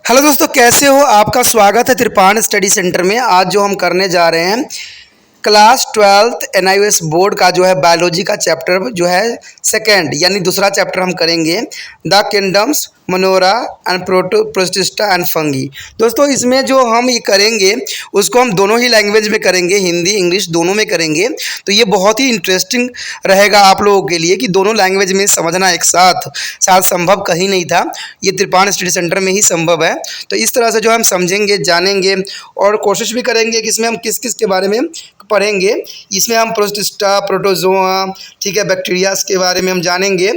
Hello दोस्तों, कैसे हो? आपका स्वागत है त्रिपाण स्टडी सेंटर में। आज जो हम करने जा रहे हैं क्लास 12th NIOS बोर्ड का जो है बायोलॉजी का चैप्टर जो है सेकंड यानी दूसरा चैप्टर हम करेंगे the kingdoms Monera and protista and fungi. दोस्तों इसमें जो हम ये करेंगे उसको हम दोनों ही लैंग्वेज में करेंगे, हिंदी इंग्लिश दोनों में करेंगे। तो ये बहुत ही इंटरेस्टिंग रहेगा आप लोगों के लिए कि दोनों लैंग्वेज में समझना एक साथ शायद संभव कहीं नहीं था, ये त्रिपाण स्टडी सेंटर में ही संभव है। तो इस तरह से जो हम समझेंगे, जानेंगे और कोशिश भी करेंगे कि इसमें हम किस किस के बारे में पढ़ेंगे। इसमें हम प्रोटिस्टा, प्रोटोजोआ, ठीक है, बैक्टीरियाज के बारे में हम जानेंगे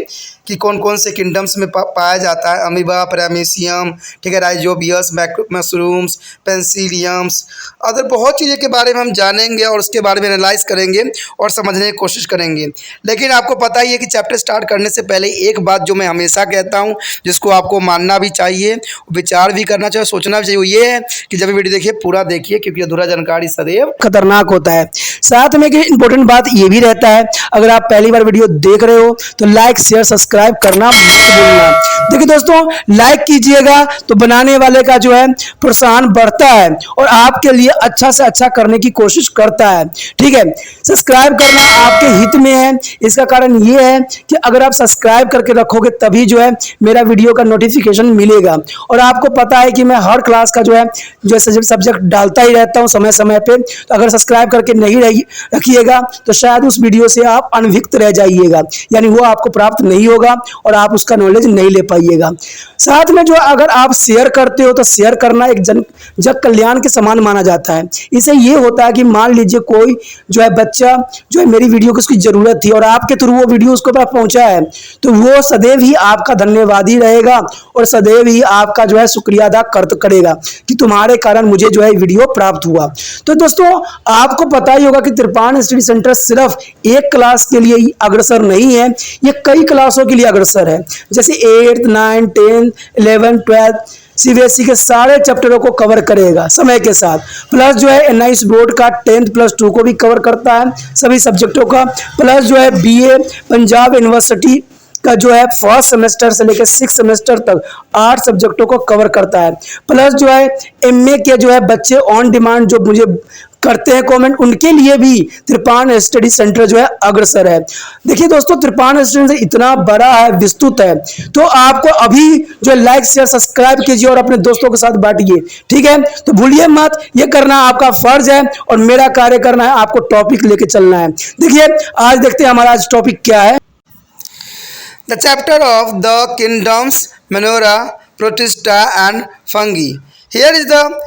कि कौन कौन से किंगडम्स में पाया जाता है। अमीबा, पैरामीशियम, ठीक है, राइजोबियस, मशरूम्स, पेंसिलियम्स, अदर बहुत चीज़ों के बारे में हम जानेंगे और उसके बारे में एनालाइज करेंगे और समझने की कोशिश करेंगे। लेकिन आपको पता ही है कि चैप्टर स्टार्ट करने से पहले एक बात जो मैं हमेशा कहता हूँ, जिसको आपको मानना भी चाहिए, विचार भी करना चाहिए, सोचना भी चाहिए, वो ये है कि जब वीडियो देखिए पूरा देखिए, क्योंकि अधूरा जानकारी सदैव खतरनाक होता है। साथ में एक इंपॉर्टेंट बात ये भी रहता है, अगर आप पहली बार वीडियो देख रहे हो तो लाइक शेयर सब्सक्राइब करना मत भूलना। देखिए दोस्तों, लाइक कीजिएगा तो बनाने वाले का जो है प्रोत्साहन बढ़ता है और आपके लिए अच्छा से अच्छा करने की कोशिश करता है। ठीक है, सब्सक्राइब करना आपके हित में है। इसका कारण ये है कि अगर आप सब्सक्राइब करके रखोगे तभी जो है मेरा वीडियो का नोटिफिकेशन मिलेगा। और आपको पता है कि मैं हर क्लास का जो है सब्जेक्ट डालता ही रहता हूँ समय समय पे। तो अगर सब्सक्राइब करके नहीं रखिएगा तो शायद उस वीडियो से आप अनभिज्ञ रह जाइएगा, यानी वो आपको प्राप्त नहीं होगा और आप उसका नॉलेज नहीं ले पाइएगा। साथ में जो अगर आप शेयर करते हो तो शेयर करना एक जग कल्याण के समान माना जाता है। इससे ये होता है कि मान लीजिए कोई जो है बच्चा जो है मेरी वीडियो की उसकी जरूरत थी और आपके थ्रू वो वीडियो उसको पास पहुंचा है, तो वो सदैव ही आपका धन्यवादी रहेगा और सदैव ही आपका जो है शुक्रिया अदा करेगा कि तुम्हारे कारण मुझे जो है वीडियो प्राप्त हुआ। तो दोस्तों आपको पता ही होगा कि त्रिपाण स्टडी सेंटर सिर्फ एक क्लास के लिए ही अग्रसर नहीं है, ये कई क्लासों के लिए अग्रसर है। जैसे 8th 9th 10th 11th 12th CBSE के सारे चैप्टरों को कवर करेगा समय के साथ। प्लस जो है NIOS बोर्ड का 10th+2 को भी कवर करता है सभी सब्जेक्टों का। प्लस जो है BA पंजाब यूनिवर्सिटी का जो है फर्स्ट सेमेस्टर से लेकर 6th सेमेस्टर तक 8 सब्जेक्टों को कवर करता है। प्लस जो है MA के जो है बच्चे ऑन डिमांड जो मुझे करते हैं कमेंट, उनके लिए भी त्रिपाण स्टडी सेंटर जो है अग्रसर है। देखिए दोस्तों, त्रिपाण स्टडी सेंटर इतना बड़ा है, विस्तृत है, तो आपको अभी जो लाइक शेयर सब्सक्राइब कीजिए और अपने दोस्तों के साथ बांटिए। ठीक है, तो भूलिए मत, ये करना आपका फर्ज है और मेरा कार्य करना है आपको टॉपिक लेके चलना है। देखिए आज देखते हैं हमारा आज टॉपिक क्या है। The chapter of the kingdoms Monera, protista and fungi. Here is the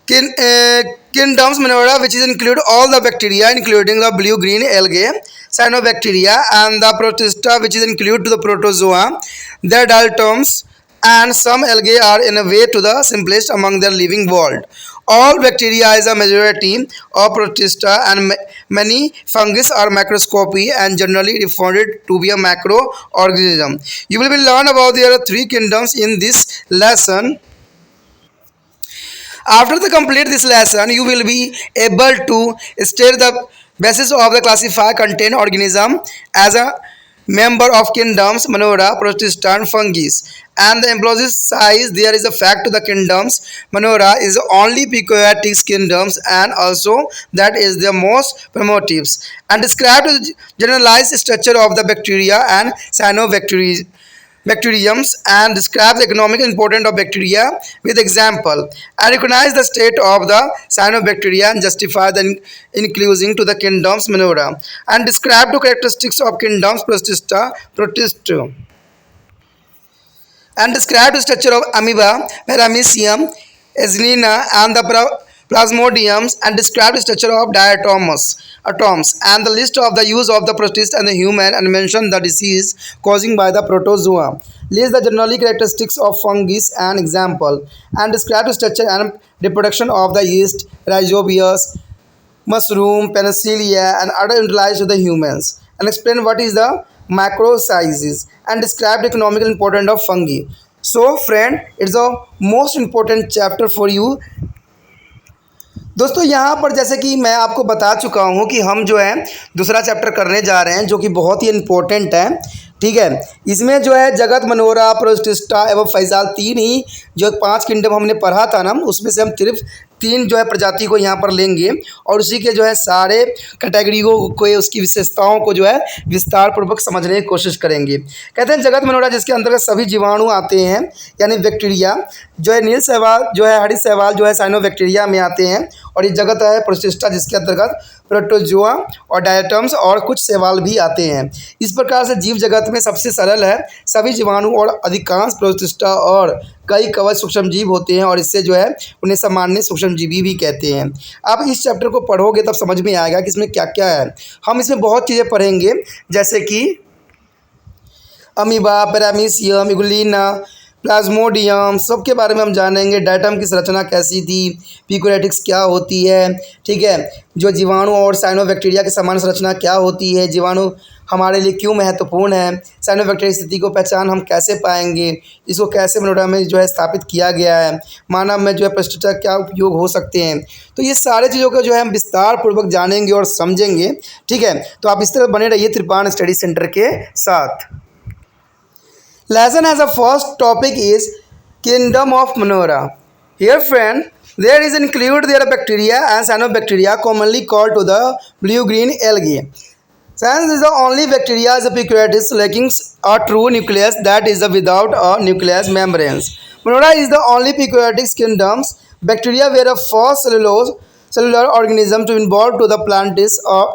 Kingdoms Monera, which is include all the bacteria including the blue-green algae, cyanobacteria, and the protista, which is include to the protozoa, their diatoms, and some algae are in a way to the simplest among their living world. All bacteria is a majority of protista and many fungus are macroscopic and generally referred to be a macroorganism. You will learn about their 3 kingdoms in this lesson. After the complete this lesson, you will be able to state the basis of the classify contain organism as a member of kingdoms Monera, Protista, and Fungis. And the employees size there is a fact to the kingdoms Monera is only Picoatic kingdoms and also that is the most primitives. And describe the generalized structure of the bacteria and cyanobacteriums and describe the economic importance of bacteria with example and recognize the state of the cyanobacteria and justify the inclusion to the kingdoms Monera and describe the characteristics of kingdoms Protista and describe the structure of amoeba, paramecium, Escherichia and the plasmodiums and describe the structure of diatoms and the list of the use of the protist and the human and mention the disease causing by the protozoa. List the generally characteristics of fungus and example and describe the structure and reproduction of the yeast, rhizobius, mushroom, penicillia and other utilized to the humans and explain what is the macrosizes and describe the economic importance of fungi. So friend, it's the most important chapter for you. दोस्तों यहाँ पर जैसे कि मैं आपको बता चुका हूँ कि हम जो है दूसरा चैप्टर करने जा रहे हैं जो कि बहुत ही इम्पोर्टेंट है ठीक है। इसमें जो है जगत, मनोरा, प्रोटिस्टा एवं फैजाल, तीन ही जो 5 किंगडम हमने पढ़ा था ना, उसमें से हम सिर्फ 3 जो है प्रजाति को यहाँ पर लेंगे और उसी के जो है सारे कैटेगरियों को, उसकी विशेषताओं को जो है विस्तार पूर्वक समझने की कोशिश करेंगे। कहते हैं जगत मनोरा जिसके अंतर्गत सभी जीवाणु आते हैं, यानी बैक्टीरिया जो है, नील शैवाल जो है, हरित शैवाल जो है साइनोबैक्टीरिया में आते हैं, और ये जगत है प्रोटिस्टा जिसके अंतर्गत प्रोटोजोआ और डायटम्स और कुछ शैवाल भी आते हैं। इस प्रकार से जीव जगत में सबसे सरल है, सभी जीवाणु और अधिकांश प्रोटिस्टा और कई कवच सूक्ष्मजीव होते हैं, और इससे जो है उन्हें सामान्य सूक्ष्मजीवी भी कहते हैं। आप इस चैप्टर को पढ़ोगे तब समझ में आएगा कि इसमें क्या क्या है। हम इसमें बहुत चीज़ें पढ़ेंगे, जैसे कि अमीबा, पैरामीशियम, इगुलिना, प्लाज्मोडियम, सबके बारे में हम जानेंगे। डायटम की संरचना कैसी थी, प्यूकैरियोट्स क्या होती है, ठीक है, जो जीवाणु और साइनोबैक्टीरिया की समान संरचना क्या होती है, जीवाणु हमारे लिए क्यों महत्वपूर्ण है, साइनोबैक्टीरिया स्थिति को पहचान हम कैसे पाएंगे, इसको कैसे मनोरा में जो है स्थापित किया गया है, मानव में जो है प्रोस्टेटा क्या उपयोग हो सकते हैं। तो ये सारे चीज़ों को जो है हम विस्तार पूर्वक जानेंगे और समझेंगे, ठीक है। तो आप इस तरह बने रहिए त्रिपान स्टडी सेंटर के साथ। Lesson as a first topic is Kingdom of Monera. Here friend, there is include their bacteria and cyanobacteria commonly called to the blue-green algae. Cyanus is the only bacteria as a eukaryotes lacking a true nucleus, that is without a nucleus membranes. Monera is the only eukaryotic kingdoms bacteria where a first cellular organism to involve to the plantis or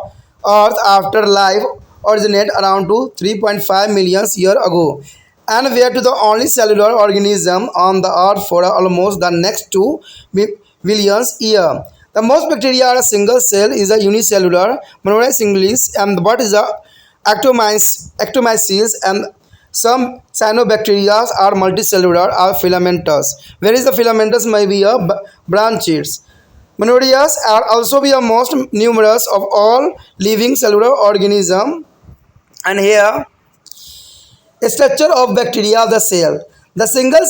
earth after life originate around to 3.5 million years ago, and were to the only cellular organism on the earth for almost the next 2 billion years. The most bacteria are a single cell, is a unicellular, Monera singlis, and what is a actomycetes, and some cyanobacteria are multicellular or filamentous, whereas the filamentous may be a branches. Monera are also be the most numerous of all living cellular organisms, and here structure of bacteria of the cell. The single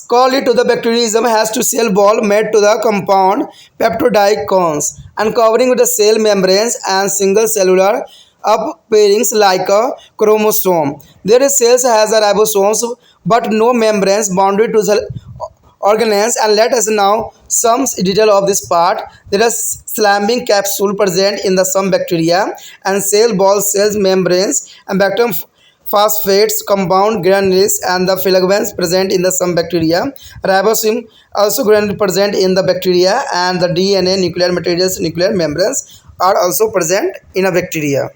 call it to the bacterium has to cell wall made to the compound peptide cones and covering with the cell membranes and single cellular up pairings like a chromosome. Their cells has a ribosomes but no membranes bounded to the organelles. And let us now some detail of this part. There is slamming capsule present in the some bacteria and cell wall, cells membranes and bacterium phosphates compound granules and the filaments present in the some bacteria. Ribosome also granule present in the bacteria, and the DNA nuclear materials, nuclear membranes are also present in a bacteria.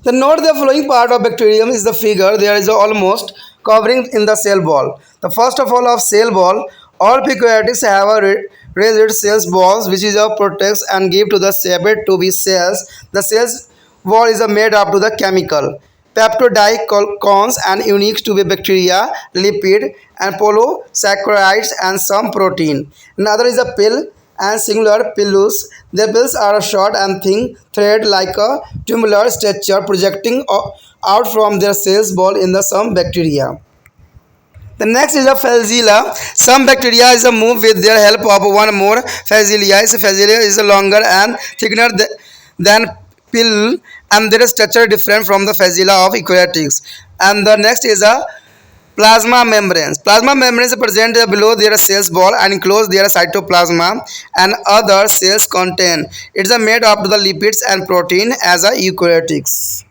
The note the following part of bacterium is the figure. There is almost covering in the cell wall. The first of all of cell wall, all eukaryotes have a raised cells walls which is a protects and give to the shape to be cells. The cells wall is made up to the chemical peptide cones and unique to be bacteria, lipid and polysaccharides and some protein. Another is a pill and singular pilus. The pills are short and thin thread like a tubular structure projecting out from their cells wall in the some bacteria. The next is a flagella. Some bacteria is a move with their help of one more flagella. Flagella is longer and thicker than pill, and their structure different from the flagella of eukaryotes. And the next is a plasma membranes. Plasma membranes present below their cells wall and enclose their cytoplasm and other cells contain. It's made up to the lipids and protein as a eukaryotes.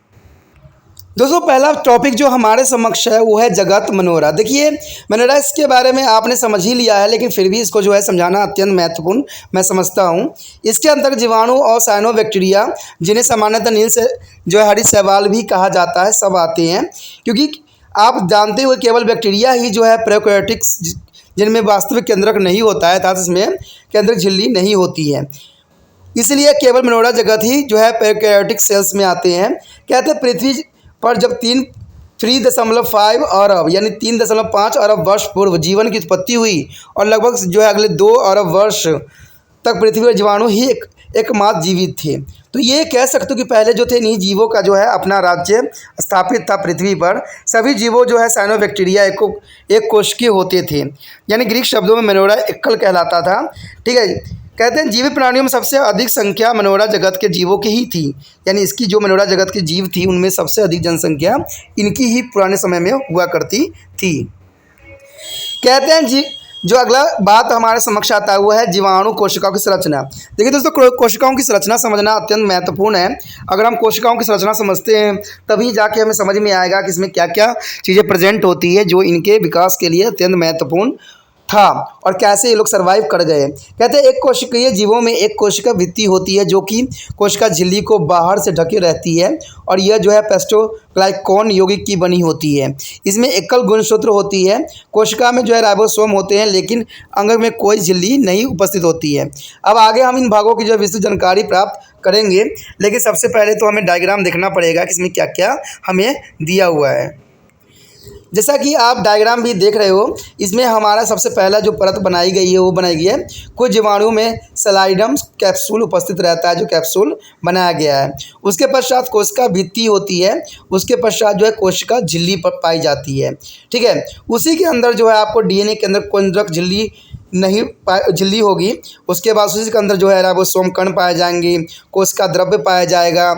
दोस्तों पहला topic जो हमारे समक्ष है वो है जगत Monera. देखिए मनोरा इसके बारे में आपने समझ ही लिया है, लेकिन फिर भी इसको जो है समझाना अत्यंत महत्वपूर्ण मैं समझता हूँ। इसके अंतर्गत जीवाणु और साइनोबैक्टीरिया, जिन्हें सामान्यतः नील से जो है हरित शैवाल भी कहा जाता है, सब आते हैं, क्योंकि आप जानते हुए केवल बैक्टीरिया ही जो है प्रोकैरियोटिक्स जिनमें वास्तविक केंद्रक नहीं होता है, अर्थात इसमें केंद्रक झिल्ली नहीं होती है, इसलिए केवल मनोरा जगत ही जो है प्रोकैरियोटिक सेल्स में आते हैं। कहते हैं पृथ्वी पर जब 3.5 अरब यानी 3.5 अरब वर्ष पूर्व जीवन की उत्पत्ति हुई और लगभग जो है अगले 2 अरब वर्ष तक पृथ्वी पर जीवाणु ही एकमात्र जीवित थे। तो ये कह सकते हो कि पहले जो थे इन्हीं जीवों का जो है अपना राज्य स्थापित था पृथ्वी पर। सभी जीवों जो है साइनोबैक्टीरिया एक कोशिकीय होते थे, यानी ग्रीक शब्दों में मनोरा एकल कहलाता था। ठीक है, कहते हैं जीवित प्राणियों में सबसे अधिक संख्या मनोरा जगत के जीवों की ही थी, यानी इसकी जो मनोरा जगत के जीव थी उनमें सबसे अधिक जनसंख्या इनकी ही पुराने समय में हुआ करती थी। कहते हैं जी जो अगला बात हमारे समक्ष आता है वो है जीवाणु कोशिकाओं की संरचना। देखिए दोस्तों, कोशिकाओं की संरचना समझना अत्यंत महत्वपूर्ण है। अगर हम कोशिकाओं की संरचना समझते हैं तभी जाके हमें समझ में आएगा कि इसमें क्या क्या चीज़ें प्रेजेंट होती है जो इनके विकास के लिए अत्यंत महत्वपूर्ण था और कैसे ये लोग सर्वाइव कर गए। कहते हैं एक कोशिकीय जीवों में एक कोशिका भित्ति होती है जो कि कोशिका झिल्ली को बाहर से ढके रहती है और यह जो है पेस्टोग्लाइकॉन यौगिक की बनी होती है। इसमें एकल गुणसूत्र होती है। कोशिका में जो है राइबोसोम होते हैं लेकिन अंग में कोई झिल्ली नहीं उपस्थित होती है। अब आगे हम इन भागों की जो विस्तृत जानकारी प्राप्त करेंगे, लेकिन सबसे पहले तो हमें डायग्राम देखना पड़ेगा कि इसमें क्या क्या हमें दिया हुआ है। जैसा कि आप डायग्राम भी देख रहे हो, इसमें हमारा सबसे पहला जो परत बनाई गई है वो बनाई गई है कुछ जीवाणुओं में सलाइडम कैप्सूल उपस्थित रहता है, जो कैप्सूल बनाया गया है। उसके पश्चात कोशिका भित्ति होती है, उसके पश्चात जो है कोशिका झिल्ली पर पाई जाती है। ठीक है, उसी के अंदर जो है आपको डीएनए के अंदर केंद्रक झिल्ली नहीं झिल्ली होगी। उसके बाद उसी के अंदर जो है राइबोसोम कण पाए जाएंगे, कोशिका द्रव्य पाया जाएगा।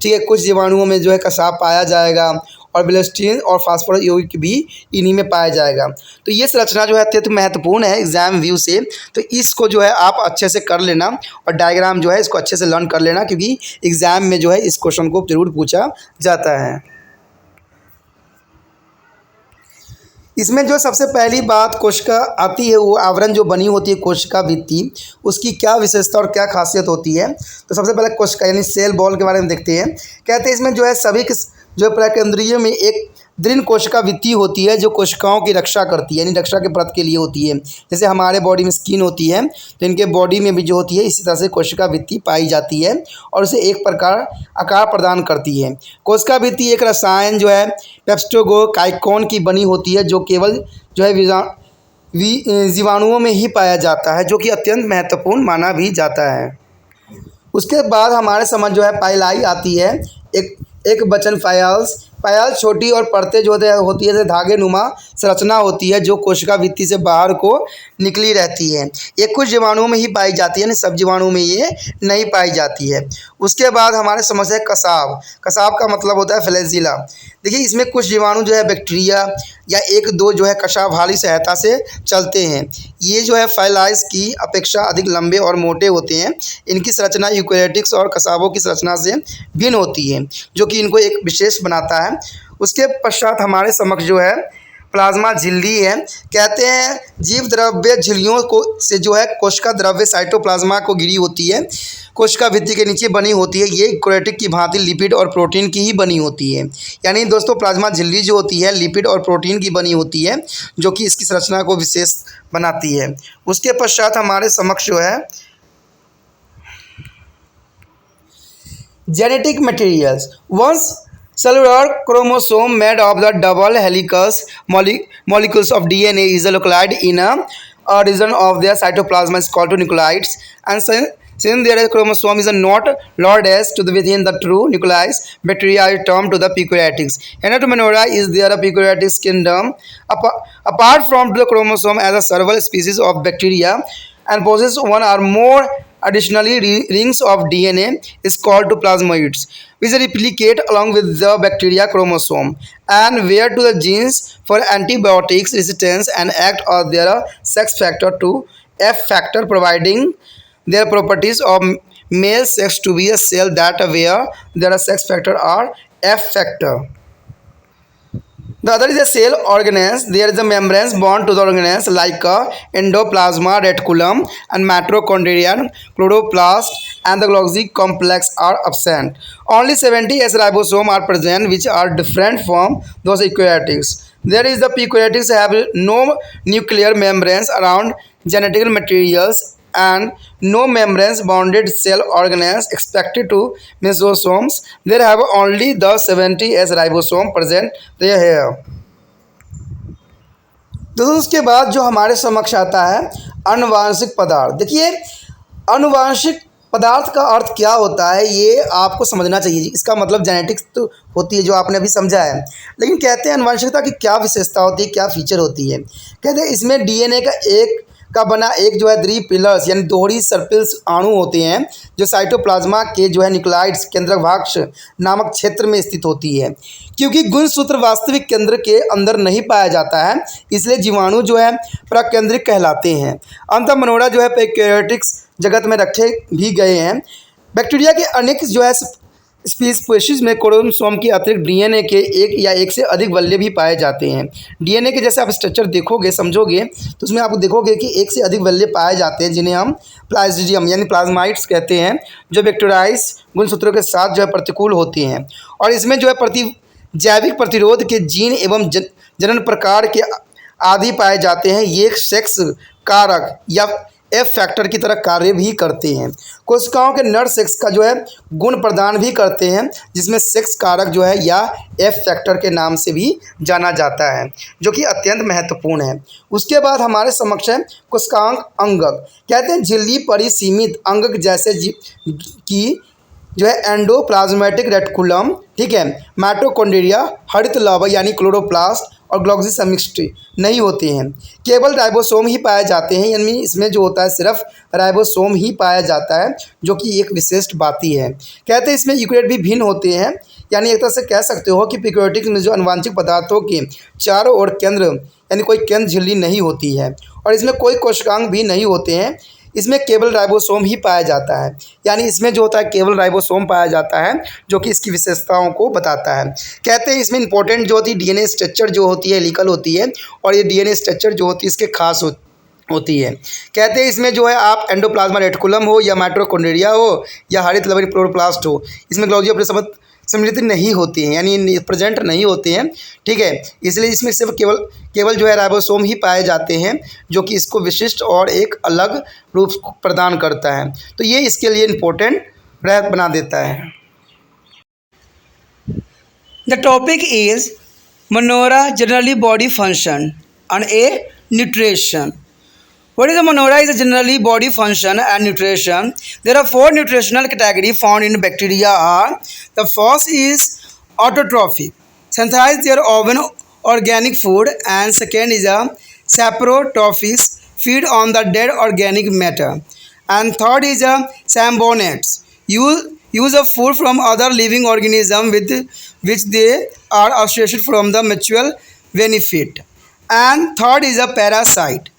ठीक है, कुछ जीवाणुओं में जो है कसाव पाया जाएगा और ब्लास्टीन और फास्फोरस यौगिक भी इन्हीं में पाया जाएगा। तो ये संरचना जो है अत्यंत महत्वपूर्ण है एग्जाम व्यू से, तो इसको जो है आप अच्छे से कर लेना और डायग्राम जो है इसको अच्छे से लर्न कर लेना, क्योंकि एग्जाम में जो है इस क्वेश्चन को जरूर पूछा जाता है। इसमें जो सबसे पहली बात कोशिका आती है वो आवरण जो बनी होती है कोशिका भित्ति, उसकी क्या विशेषता और क्या खासियत होती है। तो सबसे पहले कोशिका यानी सेल बॉल के बारे में देखते हैं। कहते हैं इसमें जो है सभी जो प्रकेंद्रियों में एक दृढ़ कोशिका भित्ति होती है जो कोशिकाओं की रक्षा करती है, यानी रक्षा के परत के लिए होती है। जैसे हमारे बॉडी में स्किन होती है तो इनके बॉडी में भी जो होती है इसी तरह से कोशिका भित्ति पाई जाती है और उसे एक प्रकार आकार प्रदान करती है। कोशिका भित्ति एक रसायन जो है पेप्टोग्लाइकॉन की बनी होती है जो केवल जो है जीवाणुओं में ही पाया जाता है, जो कि अत्यंत महत्वपूर्ण माना भी जाता है। उसके बाद हमारे समझ जो है पाइलाई आती है, एक वचन पायल छोटी और परतें जो होती है जैसे धागे नुमा संरचना होती है जो कोशिका भित्ति से बाहर को निकली रहती है। ये कुछ जीवाणुओं में ही पाई जाती है, सब जीवाणुओं में ये नहीं पाई जाती है। उसके बाद हमारे समझ है कसाव का मतलब होता है फ्लैजिला। देखिए इसमें कुछ जीवाणु जो है बैक्टीरिया या एक दो जो है कशाभाली सहायता से चलते हैं। ये जो है फाइलाइस की अपेक्षा अधिक लंबे और मोटे होते हैं। इनकी संरचना यूकैरियोटिक्स और कसावों की संरचना से भिन्न होती है, जो कि इनको एक विशेष बनाता है। उसके पश्चात हमारे समक्ष जो है प्लाज्मा झिल्ली है। कहते हैं जीव द्रव्य झिल्लियों को से जो है कोशिका द्रव्य साइटोप्लाज्मा को घिरी होती है, कोशिका भित्ति के नीचे बनी होती है। ये यूकैरियोटिक की भांति लिपिड और प्रोटीन की ही बनी होती है। यानी दोस्तों प्लाज्मा झिल्ली जो होती है लिपिड और प्रोटीन की बनी होती है, जो कि इसकी संरचना को विशेष बनाती है। उसके पश्चात हमारे समक्ष जो है genetic materials. Once cellular chromosome made of the double helix molecules of DNA is localized in a region of their cytoplasm is called to nucleids, and since their chromosome is not lodged to within the true nucleus, bacteria is termed to the prokaryotes. Anatomora is their prokaryotic kingdom. Apart from the chromosome as a several species of bacteria and possess one or more additionally rings of DNA is called to plasmoids, which replicate along with the bacteria chromosome and wear to the genes for antibiotics resistance and act as their sex factor to F factor, providing their properties of male sex to be a cell that wear their sex factor or F factor. The other is a cell organelles. There is a membranes bound to the organelles like a endoplasma, reticulum, and mitochondria, chloroplast, and the Golgi complex are absent. Only 70 S ribosomes are present, which are different from those eukaryotes. There is the eukaryotes have no nuclear membranes around genetic materials and no membranes bounded cell organelles expected to mesosomes. There have only the 70 S ribosome present there here. दोस्तों उसके बाद जो हमारे समक्ष आता है अनुवांशिक पदार्थ। देखिए अनुवांशिक पदार्थ का अर्थ क्या होता है ये आपको समझना चाहिए। इसका मतलब जेनेटिक्स तो होती है जो आपने अभी समझा है, लेकिन कहते हैं अनुवांशिकता की क्या विशेषता होती है, क्या फीचर होती है। कहते हैं इसमें डीएनए का एक का बना एक जो है द्वि पिलर्स यानी दोहरी सर्पिल्स अणु होते हैं जो साइटोप्लाज्मा के जो है न्यूक्लियाइड्स केंद्रक भाग नामक क्षेत्र में स्थित होती है। क्योंकि गुणसूत्र वास्तविक केंद्र के अंदर नहीं पाया जाता है इसलिए जीवाणु जो है प्रकेंद्रिक कहलाते हैं। अंतः मनोरा जो है प्रोकैरियोटिक्स जगत में रखे भी गए हैं। बैक्टीरिया के अनेक जो है स्पीशीज में क्रोमोसोम के अतिरिक्त डीएनए के एक या एक से अधिक वल्य भी पाए जाते हैं। डीएनए के जैसे आप स्ट्रक्चर देखोगे समझोगे तो उसमें आप देखोगे कि एक से अधिक वल्य पाए जाते हैं जिन्हें हम प्लाज्मिडियम यानी प्लाज्माइड्स कहते हैं जो बैक्टीरियाइज गुणसूत्रों के साथ जो है प्रतिकूल होते हैं। और इसमें जो है जैविक प्रतिरोध के जीन एवं जनन प्रकार के आदि पाए जाते हैं। ये एक सेक्स कारक या एफ फैक्टर की तरह कार्य भी करते हैं। कोशिकाओं के नर सेक्स का जो है गुण प्रदान भी करते हैं जिसमें सेक्स कारक जो है या एफ फैक्टर के नाम से भी जाना जाता है जो कि अत्यंत महत्वपूर्ण है। उसके बाद हमारे समक्ष है कोशिकांग अंगक। कहते हैं झिल्ली परिसीमित अंगक जैसे कि जो है एंडोप्लाज्मेटिक रेटिकुलम, ठीक है, माइटोकॉन्ड्रिया, हरित लावा यानी क्लोरोप्लास्ट और ग्लोब्यूल समिष्टि नहीं होते हैं। केवल राइबोसोम ही पाए जाते हैं यानी इसमें जो होता है सिर्फ राइबोसोम ही पाया जाता है जो कि एक विशिष्ट बात ही है। कहते हैं इसमें यूकेरियोट भी भिन्न होते हैं यानी एक तरह से कह सकते हो कि प्रोकैरियोटिक्स में जो आनुवंशिक पदार्थों के चारों ओर केंद्र यानी कोई केंद्र झिल्ली नहीं होती है और इसमें कोई कोशिकांग भी नहीं होते हैं। इसमें केवल राइबोसोम ही पाया जाता है यानी इसमें जो होता है केवल राइबोसोम पाया जाता है जो कि इसकी विशेषताओं को बताता है। कहते हैं इसमें इंपॉर्टेंट जो होती है डीएनए स्ट्रक्चर जो होती है हेलिकल होती है और ये डीएनए स्ट्रक्चर जो होती है इसके खास होती है। कहते हैं इसमें जो है आप एंडोप्लाज्मा रेटिकुलम हो या माइटोकॉन्ड्रिया हो या हरित लवण क्लोरोप्लास्ट हो इसमें ग्लोब्यूल शब्द सम्मिलित नहीं होती हैं यानी प्रेजेंट नहीं होते हैं, ठीक है। इसलिए इसमें सिर्फ केवल जो है राइबोसोम ही पाए जाते हैं जो कि इसको विशिष्ट और एक अलग रूप प्रदान करता है। तो ये इसके लिए इम्पोर्टेंट बना देता है। The topic is Monera generally body function and A nutrition. What is the Monora is a generally body function and nutrition. There are four nutritional categories found in bacteria are the first is autotrophic, synthesize their own organic food, and second is a saprotrophics, feed on the dead organic matter, and third is a symbionts, use of food from other living organism with which they are associated from the mutual benefit, and third is a parasite,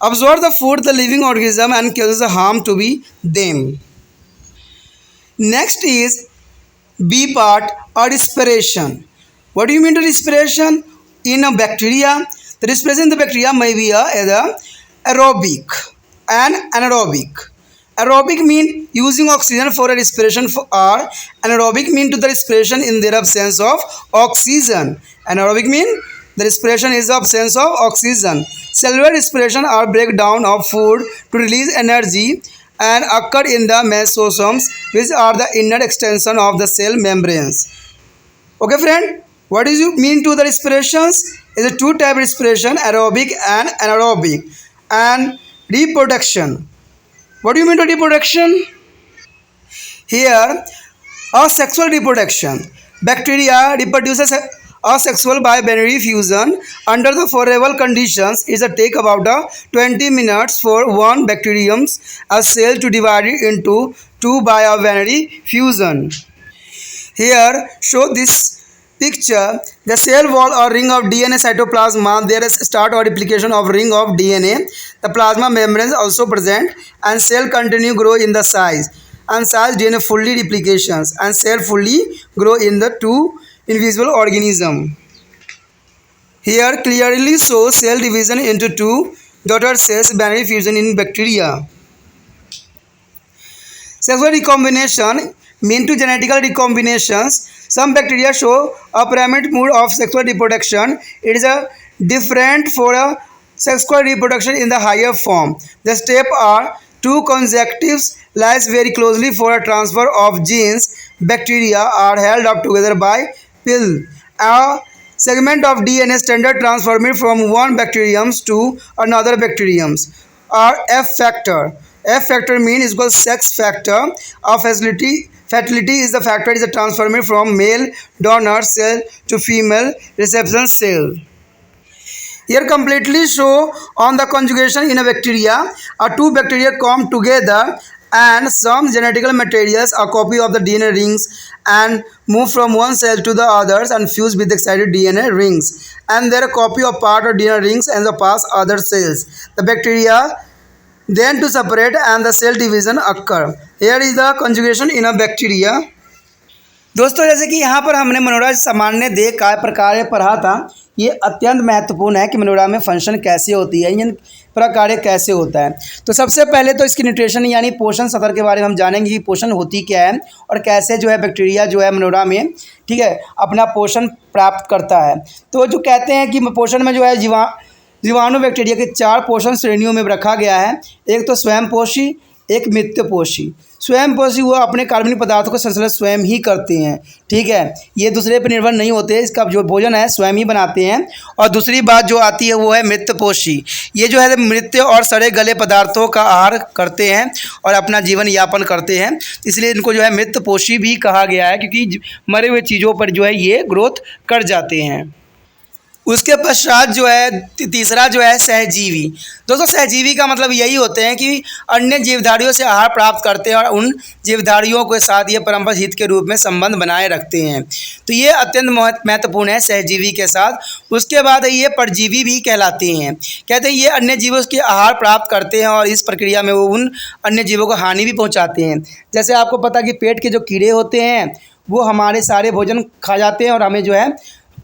absorb the food the living organism and causes harm to be them. Next is B part or respiration. What do you mean to respiration? In a bacteria, the respiration in the bacteria may be either aerobic and anaerobic. Aerobic mean using oxygen for a respiration or anaerobic mean to the respiration in their absence of oxygen. Anaerobic mean the respiration is the absence of oxygen. Cellular respiration or breakdown of food to release energy and occur in the mesosomes, which are the inner extension of the cell membranes. Okay friend, what do you mean to the respirations? Is a two type respiration, aerobic and anaerobic. And reproduction. What do you mean to reproduction? Here, asexual reproduction. Bacteria reproduces asexual by binary fusion under the favorable conditions. It take about 20 minutes for one bacterium a cell to divide it into two by a binary fusion. Here show this picture, the cell wall or ring of DNA cytoplasma, there is start or replication of ring of DNA. The plasma membranes also present and cell continue grow in the size and size DNA fully replications and cell fully grow in the two invisible organism. Here clearly shows cell division into two daughter cells, binary fusion in bacteria. Sexual recombination mean to genetical recombinations. Some bacteria show a pyramid mode of sexual reproduction. It is a different for a sexual reproduction in the higher form. The steps are two conjunctives lies very closely for a transfer of genes. Bacteria are held up together by pill. A segment of DNA standard transformed from one bacterium to another bacterium. Or F factor. F factor mean is equal sex factor of fertility is the factor is transformed from male donor cell to female reception cell. Here completely show on the conjugation in a bacteria. Two bacteria come together and some genetical materials, a copy of the DNA rings, and move from one cell to the others and fuse with the excited DNA rings. And there a copy of part of DNA rings and the pass other cells. The bacteria then to separate and the cell division occur. Here is the conjugation in a bacteria. दोस्तों जैसे कि यहाँ पर हमने Monera सामान्य देह काय प्रकार पढ़ा था, ये अत्यंत महत्वपूर्ण है कि मनोरा में फंक्शन कैसे होती है, इन प्रकार कैसे होता है। तो सबसे पहले तो इसकी न्यूट्रिशन यानी पोषण सत्र के बारे में हम जानेंगे कि पोषण होती क्या है और कैसे जो है बैक्टीरिया जो है मनोरा में, ठीक है, अपना पोषण प्राप्त करता है। तो जो कहते हैं कि पोषण में जो है जीवाणु बैक्टीरिया के 4 पोषण श्रेणियों में रखा गया है। एक तो स्वयंपोषी, एक मित्रपोषी। स्वयंपोषी वो अपने कार्बनिक पदार्थों का संश्लेषण स्वयं ही करते हैं, ठीक है, ये दूसरे पर निर्भर नहीं होते, इसका जो भोजन है स्वयं ही बनाते हैं। और दूसरी बात जो आती है वो है मित्रपोषी, ये जो है मृत और सड़े गले पदार्थों का आहार करते हैं और अपना जीवन यापन करते हैं, इसलिए इनको जो है मित्रपोषी भी कहा गया है, क्योंकि मरे हुए चीज़ों पर जो है ये ग्रोथ कर जाते हैं। उसके पश्चात जो है तीसरा जो है सहजीवी। दोस्तों सहजीवी का मतलब यही होते हैं कि अन्य जीवधारियों से आहार प्राप्त करते हैं और उन जीवधारियों के साथ ये परंपरा हित के रूप में संबंध बनाए रखते हैं। तो ये अत्यंत महत्वपूर्ण है सहजीवी के साथ। उसके बाद ये परजीवी भी कहलाते हैं। कहते हैं ये अन्य जीवों के आहार प्राप्त करते हैं और इस प्रक्रिया में वो उन अन्य जीवों को हानि भी पहुँचाते हैं। जैसे आपको पता कि पेट के जो कीड़े होते हैं वो हमारे सारे भोजन खा जाते हैं और हमें जो है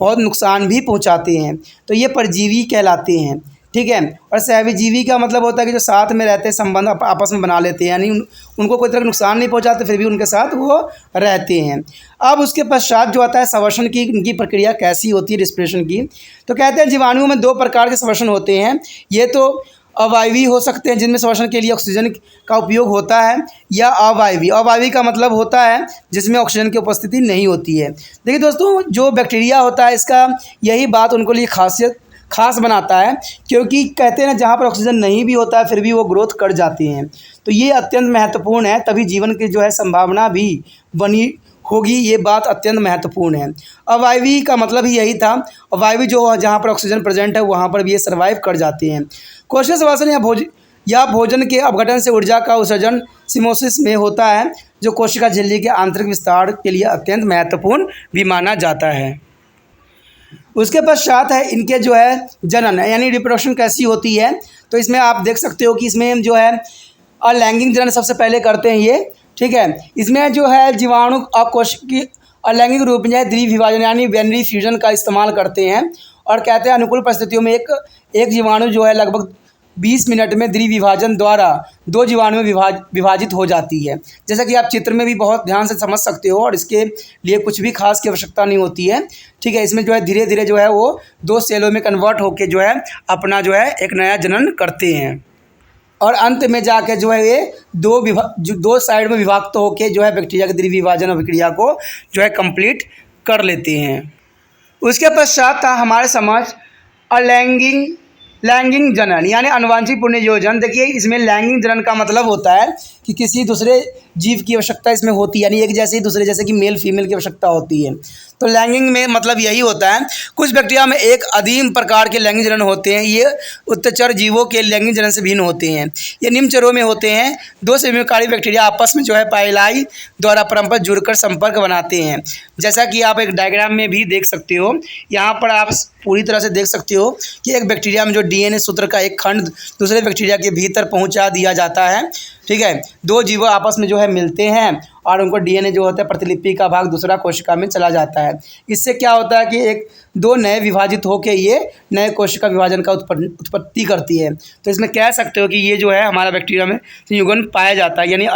बहुत नुकसान भी पहुंचाते हैं, तो ये परजीवी कहलाते हैं, ठीक है। और सहजीवी का मतलब होता है कि जो साथ में रहते हैं, संबंध आपस में बना लेते हैं, यानी उनको कोई तरह का नुकसान नहीं पहुंचाते, फिर भी उनके साथ वो रहते हैं। अब उसके पश्चात जो आता है श्वसन की, इनकी प्रक्रिया कैसी होती है रिस्पिरेशन की। तो कहते हैं जीवाणुओं में 2 प्रकार के श्वसन होते हैं। ये तो अवायवी हो सकते हैं जिनमें श्वसन के लिए ऑक्सीजन का उपयोग होता है, या अवायवी। अवायवी का मतलब होता है जिसमें ऑक्सीजन की उपस्थिति नहीं होती है। देखिए दोस्तों जो बैक्टीरिया होता है इसका यही बात उनको लिए खास बनाता है, क्योंकि कहते हैं ना जहाँ पर ऑक्सीजन नहीं भी होता है फिर भी वो ग्रोथ कर जाते हैं। तो ये अत्यंत महत्वपूर्ण है, तभी जीवन की जो है संभावना भी बनी होगी, ये बात अत्यंत महत्वपूर्ण है। अवायवी का मतलब ही यही था, अवायवी जो जहाँ पर ऑक्सीजन प्रेजेंट है वहाँ पर भी ये सर्वाइव कर जाते हैं। कोशिका श्वसन या भोजन के अपघटन से ऊर्जा का उत्सर्जन सिमोसिस में होता है, जो कोशिका झिल्ली के आंतरिक विस्तार के लिए अत्यंत महत्वपूर्ण भी माना जाता है। उसके पश्चात है इनके जो है जनन यानी रिप्रोडक्शन कैसी होती है। तो इसमें आप देख सकते हो कि इसमें जो है अलैंगिक जनन सबसे पहले करते हैं ये, ठीक है। इसमें जो है जीवाणु अकोशिकी अलैंगिक रूप में द्वितीय विभाजन यानी बाइनरी फ्यूजन का इस्तेमाल करते हैं और कहते हैं अनुकूल परिस्थितियों में एक जीवाणु जो है लगभग 20 मिनट में द्वितीय विभाजन द्वारा 2 जीवाणु में विभाजित हो जाती है। जैसा कि आप चित्र में भी बहुत ध्यान से समझ सकते हो और इसके लिए कुछ भी खास की आवश्यकता नहीं होती है, ठीक है। इसमें जो है धीरे धीरे जो है वो 2 सेलों में कन्वर्ट होकर जो है अपना जो है एक नया जनन करते हैं और अंत में जाके जो है ये 2 साइड में विभक्त होकर जो है बैक्टीरिया के द्वितीय विभाजन प्रक्रिया को जो है कंप्लीट कर लेते हैं। उसके पश्चात था हमारे समझ लैंगिक जनन यानी अनुवांशिक पुनर्योजन। देखिए इसमें लैंगिक जनन का मतलब होता है कि किसी दूसरे जीव की आवश्यकता इसमें होती है, यानी एक जैसे ही दूसरे जैसे कि मेल फीमेल की आवश्यकता होती है। तो लैंगिक में मतलब यही होता है। कुछ बैक्टीरिया में एक अदीम प्रकार के लैंगिक जनन होते हैं, ये उच्चचर जीवों के लैंगिक जनन से भिन्न होते हैं। ये निम्नचरों में होते हैं। 2 समविकारी बैक्टीरिया आपस में जो है पाइलाई द्वारा परस्पर जुड़कर संपर्क बनाते हैं। जैसा कि आप एक डायग्राम में भी देख सकते हो, यहाँ पर आप पूरी तरह से देख सकते हो कि एक बैक्टीरिया में जो डीएनए सूत्र का एक खंड दूसरे बैक्टीरिया के भीतर पहुँचा दिया जाता है, ठीक है। 2 जीव आपस में जो है मिलते हैं और उनको डीएनए जो होता है प्रतिलिपि का भाग दूसरा कोशिका में चला जाता है। इससे क्या होता है कि 2 नए विभाजित होकर ये नए कोशिका विभाजन का उत्पत्ति करती है। तो इसमें कह सकते हो कि ये जो है हमारा बैक्टीरिया में संयुगन पाया जाता है, यानी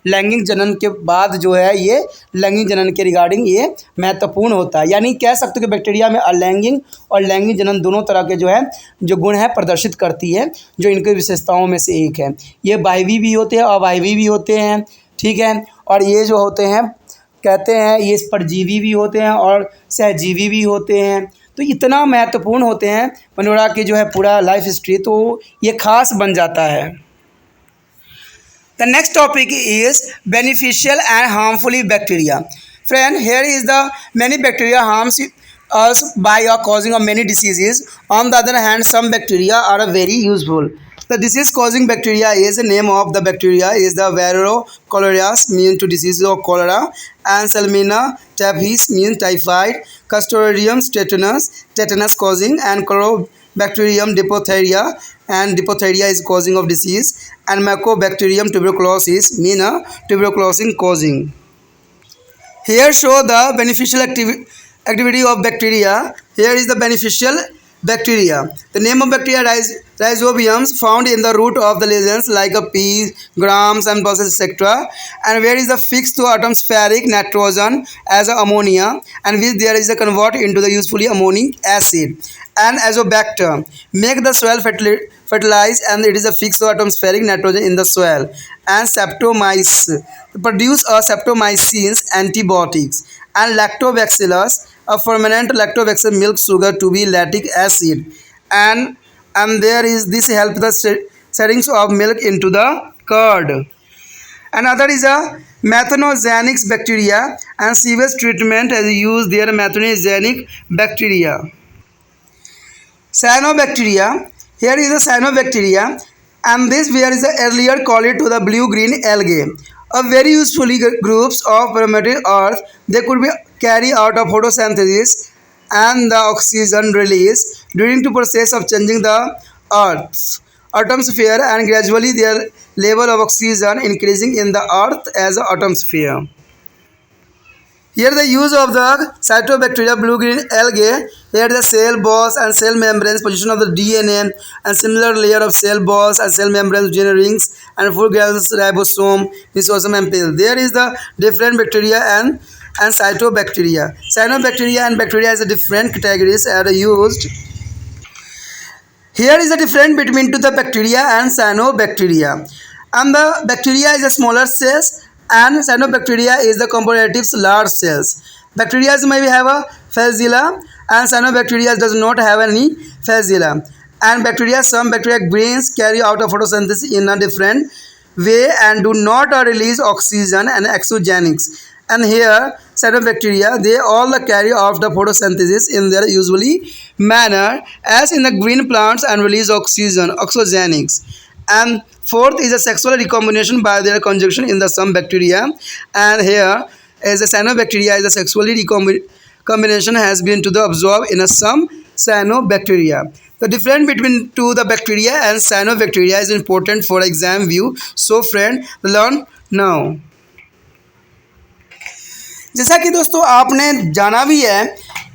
लैंगिक जनन के बाद जो है ये लैंगिक जनन के रिगार्डिंग ये महत्वपूर्ण होता है। यानी कह सकते हो कि बैक्टीरिया में अलैंगिक और लैंगिक जनन दोनों तरह के जो गुण है प्रदर्शित करती है, जो इनकी विशेषताओं में से एक है। ये वायवी भी होते हैं, अवायवी भी होते हैं, ठीक है। और ये जो होते हैं कहते हैं ये परजीवी भी होते हैं और सहजीवी भी होते हैं। तो इतना महत्वपूर्ण होते हैं मनोरा की जो है पूरा लाइफ हिस्ट्री, तो ये खास बन जाता है। The next topic is beneficial and harmful bacteria. Friend, here is the many bacteria harms us by causing of many diseases. On the other hand, some bacteria are very useful. The disease causing bacteria is the name of the bacteria is the Varro cholerae, mean to disease of cholera, and Salmonella typhus means typhoid, Clostridium tetanus causing, and Corobacterium diphtheria, and diphtheria is causing of disease, and Mycobacterium tuberculosis mean a tuberculosis causing. Here show the beneficial activity of bacteria. Here is the beneficial bacteria. The name of bacteria rhizobiums found in the root of the lesions like a pea, grams and pulses etc. And where is the fixed to atmospheric nitrogen as a ammonia, and which there is a convert into the usefully ammonic acid. And azobacter make the soil fertilized, and it is a fixed to atmospheric nitrogen in the soil. And septomyces produce a septomycins antibiotics, and lactobacillus a ferment lactobacillus milk sugar to be lactic acid, and there is this help the settings of milk into the curd. Another is a methanogenic bacteria, and sewage treatment has used their methanogenic bacteria. Cyanobacteria. Here is a cyanobacteria, and this where is the earlier called it to the blue-green algae. A very usefully groups of primitive earth. They could be carry out of photosynthesis and the oxygen release during the process of changing the earth's atmosphere, and gradually their level of oxygen increasing in the earth as the atmosphere. Here the use of the cytobacteria blue-green algae. Here the cell walls and cell membranes, position of the DNA, and similar layer of cell walls and cell membranes, DNA rings, and full granules ribosome, mesosome, and pale. There is the different bacteria and cytobacteria. Cyanobacteria and bacteria as a different categories are used. Here is the difference between the bacteria and cyanobacteria. And the bacteria is a smaller cells, and cyanobacteria is the comparative large cells. Bacteria may have a flagella, and cyanobacteria does not have any flagella. And bacteria, some bacteria grains carry out a photosynthesis in a different way and do not release oxygen and exogenics. And here cyanobacteria, they all carry out the photosynthesis in their usually manner as in the green plants and release oxygen, oxogenics. And fourth is a sexual recombination by their conjunction in the some bacteria, and here as a cyanobacteria is a sexually recombination has been to the absorbed in a some cyanobacteria. The difference between the bacteria and cyanobacteria is important for exam view. So friend, learn now. जैसा कि दोस्तों आपने जाना भी है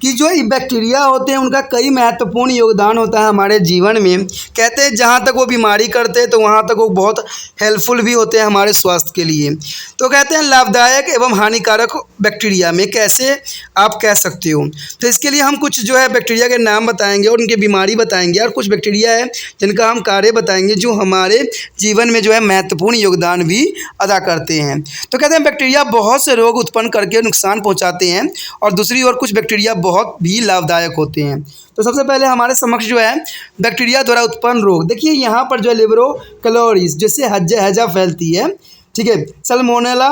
कि जो bacteria होते हैं उनका कई महत्वपूर्ण योगदान होता है हमारे जीवन में। कहते हैं जहाँ तक वो बीमारी करते हैं तो वहाँ तक वो बहुत हेल्पफुल भी होते हैं हमारे स्वास्थ्य के लिए। तो कहते हैं लाभदायक एवं हानिकारक बैक्टीरिया में कैसे आप कह सकते हो। तो इसके लिए हम कुछ जो है बैक्टीरिया के नाम बताएंगे और उनकी बीमारी बताएंगे, और कुछ बैक्टीरिया है जिनका हम कार्य बताएंगे जो हमारे जीवन में जो है महत्वपूर्ण योगदान भी अदा करते हैं। तो कहते हैं बैक्टीरिया बहुत से रोग उत्पन्न करके नुकसान पहुँचाते हैं, और दूसरी ओर कुछ बैक्टीरिया बहुत भी लाभदायक होते हैं। तो सबसे पहले हमारे समक्ष जो है बैक्टीरिया द्वारा उत्पन्न रोग, देखिए यहाँ पर जो है लिब्रोकलोरिस जिससे हैजा फैलती है, ठीक है, सल्मोनेला,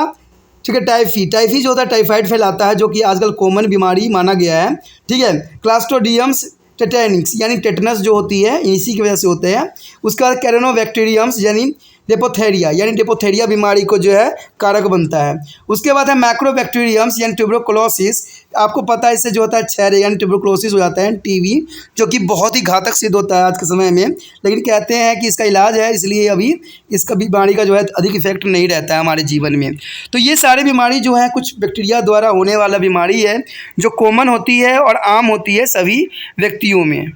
ठीक है, टाइफी जो होता है टाइफाइड फैलाता है जो कि आजकल कॉमन बीमारी माना गया है, ठीक है, क्लास्ट्रोडियम्स टेटेनिक्स यानी टेटनस जो होती है इसी की वजह से होते हैं। उसका बाद कैरेनोबैक्टीरियम्स यानी डिप्थेरिया बीमारी को जो है कारक बनता है। उसके बाद है मैक्रोबैक्टीरियम्स यानी ट्यूबरकुलोसिस, आपको पता है इससे जो होता है क्षय यानी ट्यूबरकुलोसिस हो जाता है, टीबी, जो कि बहुत ही घातक सिद्ध होता है आज के समय में, लेकिन कहते हैं कि इसका इलाज है, इसलिए अभी इसका बीमारी का जो है अधिक इफेक्ट नहीं रहता है हमारे जीवन में। तो ये सारी बीमारी जो है कुछ बैक्टीरिया द्वारा होने वाला बीमारी है जो कॉमन होती है और आम होती है सभी व्यक्तियों में।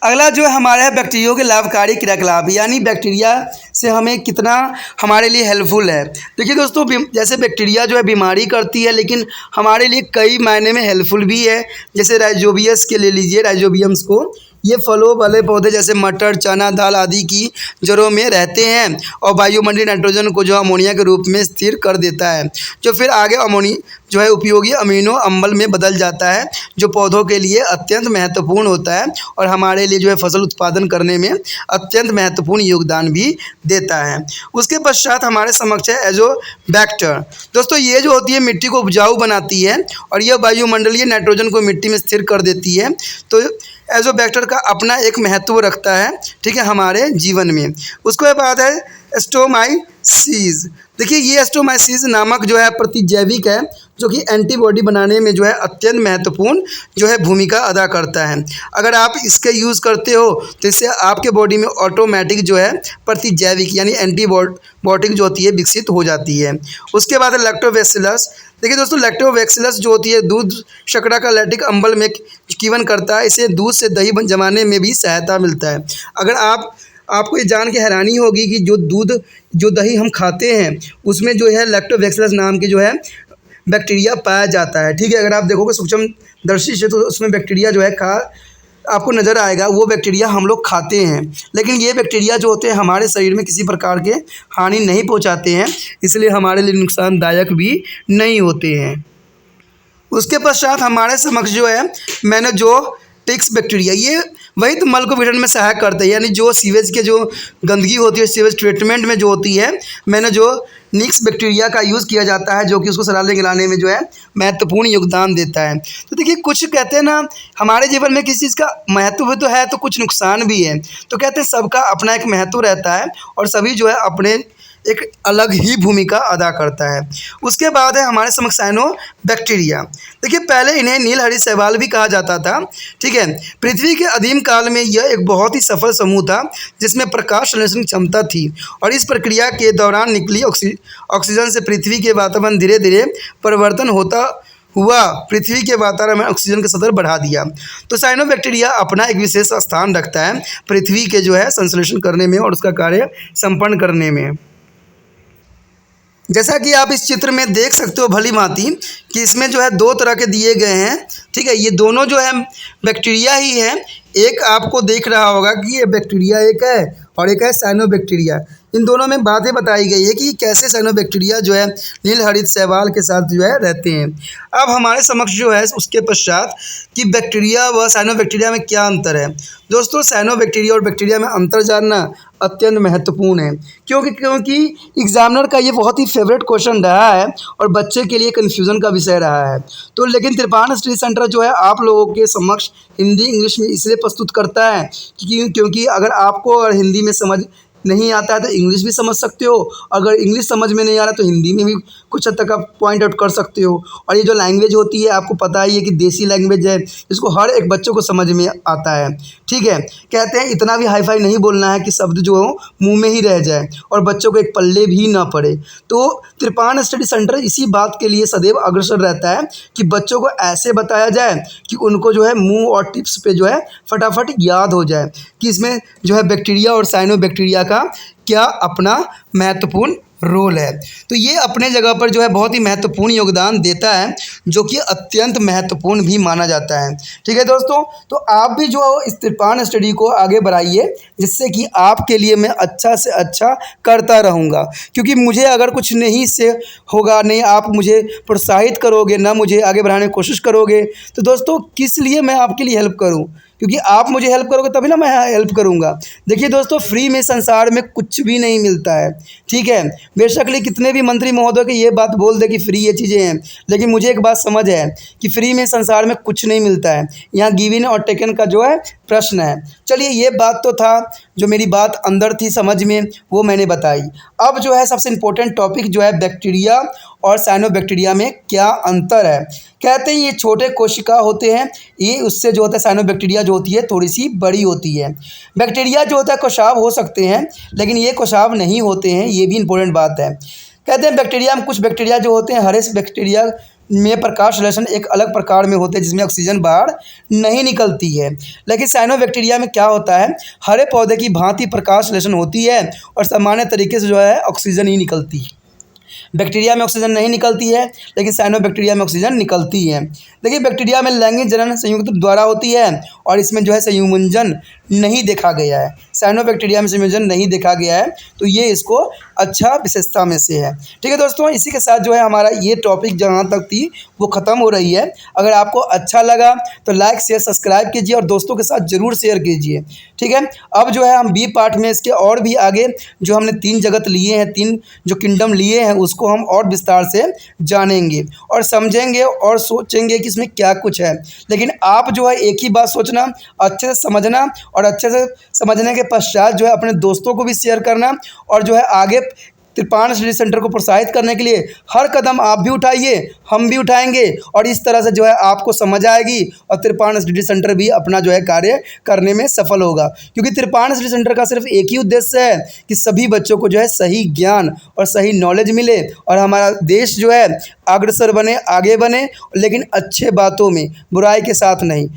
अगला जो है हमारा है बैक्टीरिया के लाभकारी क्रियाकलाप, यानी बैक्टीरिया से हमें कितना हमारे लिए हेल्पफुल है। देखिए दोस्तों, जैसे बैक्टीरिया जो है बीमारी करती है लेकिन हमारे लिए कई मायने में हेल्पफुल भी है। जैसे राइजोबियस के ले लीजिए, राइजोबियम्स को, ये फलों वाले पौधे जैसे मटर, चना दाल आदि की जड़ों में रहते हैं और वायुमंडलीय नाइट्रोजन को जो अमोनिया के रूप में स्थिर कर देता है, जो फिर आगे अमोनी जो है उपयोगी अमीनो अम्ल में बदल जाता है, जो पौधों के लिए अत्यंत महत्वपूर्ण होता है और हमारे लिए जो है फसल उत्पादन करने में अत्यंत महत्वपूर्ण योगदान भी देता है। उसके पश्चात हमारे समक्ष है एजोबैक्टर। दोस्तों ये जो होती है मिट्टी को उपजाऊ बनाती है और यह वायुमंडलीय नाइट्रोजन को मिट्टी में स्थिर कर देती है। तो एजोबैक्टर का अपना एक महत्व रखता है, ठीक है, हमारे जीवन में। उसके बाद है एस्टोमाइसीज। देखिए ये एस्टोमाइसीज नामक जो है प्रतिजैविक है, जो कि एंटीबॉडी बनाने में जो है अत्यंत महत्वपूर्ण जो है भूमिका अदा करता है। अगर आप इसके यूज़ करते हो तो इससे आपके बॉडी में ऑटोमेटिक जो है प्रतिजैविक यानी एंटीबॉडी जो होती है विकसित हो जाती है। उसके बाद है लैक्टोबैसिलस। देखिए दोस्तों लैक्टोबैसिलस जो होती है दूध शर्करा का लैक्टिक अम्ल में कीवन करता है, इसे दूध से दही जमाने में भी सहायता मिलता है। अगर आपको ये जान के हैरानी होगी कि जो दही हम खाते हैं उसमें जो है लैक्टोबैसिलस नाम की जो है बैक्टीरिया पाया जाता है, ठीक है। अगर आप देखोगे सूक्ष्म दर्शी से तो उसमें बैक्टीरिया जो है आपको नज़र आएगा, वो बैक्टीरिया हम लोग खाते हैं, लेकिन ये बैक्टीरिया जो होते हैं हमारे शरीर में किसी प्रकार के हानि नहीं पहुंचाते हैं, इसलिए हमारे लिए नुकसानदायक भी नहीं होते हैं। उसके पश्चात हमारे समक्ष जो है मेनिंजाइटिस बैक्टीरिया, ये वही तो मल को विघटन में सहायक करते हैं, यानी जो सीवेज के जो गंदगी होती है सीवेज ट्रीटमेंट में जो होती है मेनिंजाइटिस बैक्टीरिया का यूज़ किया जाता है, जो कि उसको सड़ाने गिलाने में जो है महत्वपूर्ण योगदान देता है। तो देखिए कुछ कहते हैं ना हमारे जीवन में किसी चीज़ का महत्व तो है तो कुछ नुकसान भी है, तो कहते हैं सबका अपना एक महत्व रहता है और सभी जो है अपने एक अलग ही भूमिका अदा करता है। उसके बाद है हमारे समक्ष साइनोबैक्टीरिया। देखिए पहले इन्हें नीलहरित शैवाल भी कहा जाता था, ठीक है। पृथ्वी के आदिम काल में यह एक बहुत ही सफल समूह था जिसमें प्रकाश संश्लेषण क्षमता थी और इस प्रक्रिया के दौरान निकली ऑक्सीजन से पृथ्वी के वातावरण धीरे धीरे परिवर्तन होता हुआ पृथ्वी के वातावरण में ऑक्सीजन का स्तर बढ़ा दिया। तो साइनोबैक्टीरिया अपना एक विशेष स्थान रखता है पृथ्वी के जो है संश्लेषण करने में और उसका कार्य संपन्न करने में। जैसा कि आप इस चित्र में देख सकते हो भली भांति कि इसमें जो है दो तरह के दिए गए हैं, ठीक है। ये दोनों जो है बैक्टीरिया ही है। एक आपको देख रहा होगा कि ये बैक्टीरिया एक है और एक है साइनोबैक्टीरिया। इन दोनों में बातें बताई गई है कि कैसे साइनोबैक्टीरिया जो है नीलहरित शैवाल के साथ जो है रहते हैं। अब हमारे समक्ष जो है उसके पश्चात कि बैक्टीरिया व साइनोबैक्टीरिया में क्या अंतर है। दोस्तों साइनोबैक्टीरिया और बैक्टीरिया में अंतर जानना अत्यंत महत्वपूर्ण है, क्योंकि एग्जामिनर का ये बहुत ही फेवरेट क्वेश्चन रहा है और बच्चे के लिए कन्फ्यूज़न का विषय रहा है। तो लेकिन त्रिपाण स्टडी सेंटर जो है आप लोगों के समक्ष हिंदी इंग्लिश में इसलिए प्रस्तुत करता है क्योंकि अगर आपको और हिंदी में समझ नहीं आता है तो इंग्लिश भी समझ सकते हो, अगर इंग्लिश समझ में नहीं आ रहा तो हिंदी में भी कुछ हद तक आप पॉइंट आउट कर सकते हो। और ये जो लैंग्वेज होती है आपको पता ही है कि देसी लैंग्वेज है, जिसको हर एक बच्चों को समझ में आता है, ठीक है। कहते हैं इतना भी हाई फाई नहीं बोलना है कि शब्द जो हो मुंह में ही रह जाए और बच्चों को एक पल्ले भी ना पड़े। तो त्रिपाण स्टडी सेंटर इसी बात के लिए सदैव अग्रसर रहता है कि बच्चों को ऐसे बताया जाए कि उनको जो है मुँह और टिप्स पे जो है फटाफट याद हो जाए कि इसमें जो है बैक्टीरिया और साइनोबैक्टीरिया का क्या अपना महत्वपूर्ण रोल है। तो ये अपने जगह पर जो है बहुत ही महत्वपूर्ण योगदान देता है, जो कि अत्यंत महत्वपूर्ण भी माना जाता है, ठीक है दोस्तों। तो आप भी जो इस त्रिपाण स्टडी को आगे बढ़ाइए, जिससे कि आपके लिए मैं अच्छा से अच्छा करता रहूँगा, क्योंकि मुझे अगर कुछ नहीं से होगा, नहीं आप मुझे प्रोत्साहित करोगे, ना मुझे आगे बढ़ाने की कोशिश करोगे, तो दोस्तों किस लिए मैं आपके लिए हेल्प करूँ, क्योंकि आप मुझे हेल्प करोगे तभी ना मैं हेल्प करूँगा। देखिए दोस्तों फ्री में संसार में कुछ भी नहीं मिलता है, ठीक है। बेशक लिए कितने भी मंत्री महोदय की ये बात बोल दे कि फ्री ये चीज़ें हैं, लेकिन मुझे एक बात समझ है कि फ्री में संसार में कुछ नहीं मिलता है। यहाँ गिवन और टेकन का जो है प्रश्न है। चलिए ये बात तो था, जो मेरी बात अंदर थी समझ में वो मैंने बताई। अब जो है सबसे इम्पोर्टेंट टॉपिक जो है बैक्टीरिया और साइनोबैक्टीरिया में क्या अंतर है। कहते हैं ये छोटे कोशिका होते हैं, ये उससे जो होता है साइनोबैक्टीरिया जो होती है थोड़ी सी बड़ी होती है। बैक्टीरिया जो होता है कोशाब हो सकते हैं, लेकिन ये कोशाब नहीं होते हैं, ये भी इंपॉर्टेंट बात है। कहते हैं बैक्टीरिया में कुछ बैक्टीरिया जो होते हैं हरे बैक्टीरिया में प्रकाश संश्लेषण एक अलग प्रकार में होते हैं जिसमें ऑक्सीजन बाहर नहीं निकलती है। लेकिन साइनोबैक्टीरिया में क्या होता है, हरे पौधे की भांति प्रकाश संश्लेषण होती है और सामान्य तरीके से जो है ऑक्सीजन ही निकलती है। बैक्टीरिया में ऑक्सीजन नहीं निकलती है, लेकिन साइनोबैक्टीरिया में ऑक्सीजन निकलती है। देखिए बैक्टीरिया में लैंगिक जनन संयुक्त द्वारा होती है और इसमें जो है संयोजन नहीं देखा गया है। साइनोबैक्टीरिया में संयोजन नहीं देखा गया है, तो ये इसको अच्छा विशेषता में से है। ठीक है दोस्तों, इसी के साथ जो है हमारा ये टॉपिक जहाँ तक थी वो ख़त्म हो रही है। अगर आपको अच्छा लगा तो लाइक शेयर सब्सक्राइब कीजिए और दोस्तों के साथ ज़रूर शेयर कीजिए। ठीक है, अब जो है हम बी पार्ट में इसके और भी आगे जो हमने 3 जगत लिए हैं, 3 जो किंगडम लिए हैं, उसको हम और विस्तार से जानेंगे और समझेंगे और सोचेंगे कि इसमें क्या कुछ है। लेकिन आप जो है एक ही बात सोचना, अच्छे से समझना और अच्छे से समझने के पश्चात जो है अपने दोस्तों को भी शेयर करना और जो है आगे त्रिपाण स्टडी सेंटर को प्रोत्साहित करने के लिए हर कदम आप भी उठाइए, हम भी उठाएंगे और इस तरह से जो है आपको समझ आएगी और त्रिपाण स्टडी सेंटर भी अपना जो है कार्य करने में सफल होगा। क्योंकि त्रिपाण स्टडी सेंटर का सिर्फ एक ही उद्देश्य है कि सभी बच्चों को जो है सही ज्ञान और सही नॉलेज मिले और हमारा देश जो है अग्रसर बने, आगे बने, लेकिन अच्छे बातों में, बुराई के साथ नहीं।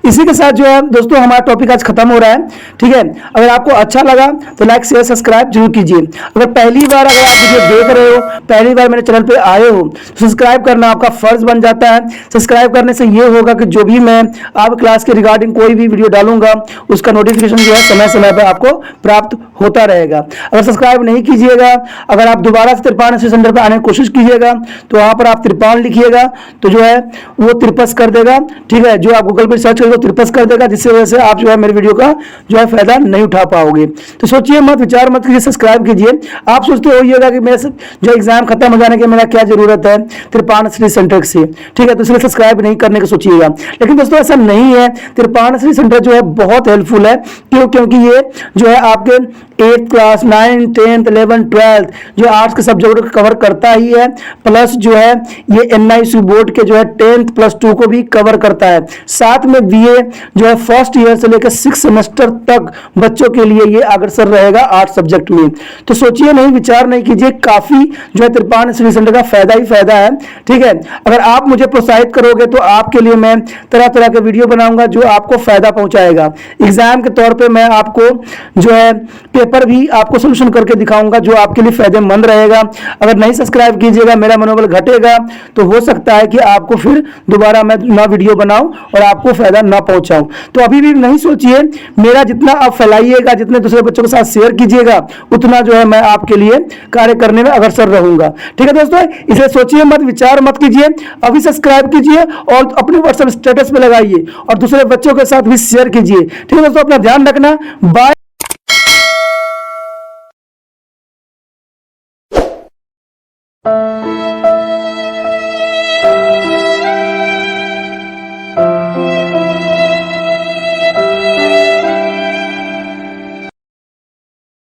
इसी के साथ जो है दोस्तों हमारा टॉपिक आज खत्म हो रहा है। ठीक है, अगर आपको अच्छा लगा तो लाइक शेयर सब्सक्राइब जरूर कीजिए। अगर पहली बार अगर आप वीडियो देख रहे हो, पहली बार मेरे चैनल पे आए हो, तो सब्सक्राइब करना आपका फर्ज बन जाता है। सब्सक्राइब करने से ये होगा कि जो भी मैं आप क्लास के रिगार्डिंग कोई भी वीडियो डालूंगा उसका नोटिफिकेशन जो है समय समय पर आपको प्राप्त होता रहेगा। अगर सब्सक्राइब नहीं कीजिएगा, अगर आप दोबारा से त्रिपाण स्टडी सेंटर पर आने की कोशिश कीजिएगा तो वहाँ पर आप त्रिपाण लिखिएगा तो जो है वो त्रिपस कर देगा। ठीक है, जो आप गूगल पर सर्च करेंगे त्रिपस कर देगा, जिससे वजह से आप जो है मेरे वीडियो का जो है फायदा नहीं उठा पाओगे। तो सोचिए मत, विचार मत कीजिए, सब्सक्राइब कीजिए। आप सोचते होइएगा कि मेरे जो एग्जाम खत्म हो जाने के मेरा क्या जरूरत है त्रिपाण स्टडी सेंटर से। ठीक है, तो इसलिए सब्सक्राइब नहीं करने का सोचिएगा, लेकिन दोस्तों ऐसा नहीं है। त्रिपाण स्टडी सेंटर जो है बहुत हेल्पफुल है। क्यों? क्योंकि ये जो है आपके 8th class 9th 10th 11th 12th जो आर्ट्स के सब्जेक्ट को कवर करता ही है, प्लस जो है ये NISU बोर्ड के जो है 10th + 2 को भी कवर करता है। साथ में BA जो है फर्स्ट ईयर से लेकर 6 सेमेस्टर तक बच्चों के लिए ये अग्रसर रहेगा 8 सब्जेक्ट में। तो सोचिए नहीं, विचार नहीं कीजिए, काफी जो है त्रिपाण स्टडी सेंटर का फायदा ही फायदा है। ठीक है, अगर आप मुझे प्रोत्साहित करोगे तो आपके लिए मैं तरह तरह के वीडियो बनाऊंगा जो आपको फायदा पहुंचाएगा। एग्जाम के तौर पर मैं आपको जो है पेपर भी आपको सोल्यूशन करके दिखाऊंगा जो आपके लिए फायदेमंद रहेगा। अगर नहीं सब्सक्राइब कीजिएगा, मेरा मनोबल घटेगा, तो हो सकता है कि आपको फिर दोबारा मैं ना वीडियो बनाऊं और आपको फायदा ना पहुंचाऊं। तो अभी भी नहीं सोचिए, मेरा जितना आप फैलाइएगा, जितने दूसरे बच्चों के साथ शेयर कीजिएगा, उतना जो है मैं आपके लिए कार्य करने में अग्रसर रहूंगा। ठीक है दोस्तों, इसलिए सोचिए मत, विचार मत कीजिए, अभी सब्सक्राइब कीजिए और अपने व्हाट्सएप स्टेटस पे लगाइए और दूसरे बच्चों के साथ भी शेयर कीजिए। ठीक है दोस्तों, अपना ध्यान रखना। बाय।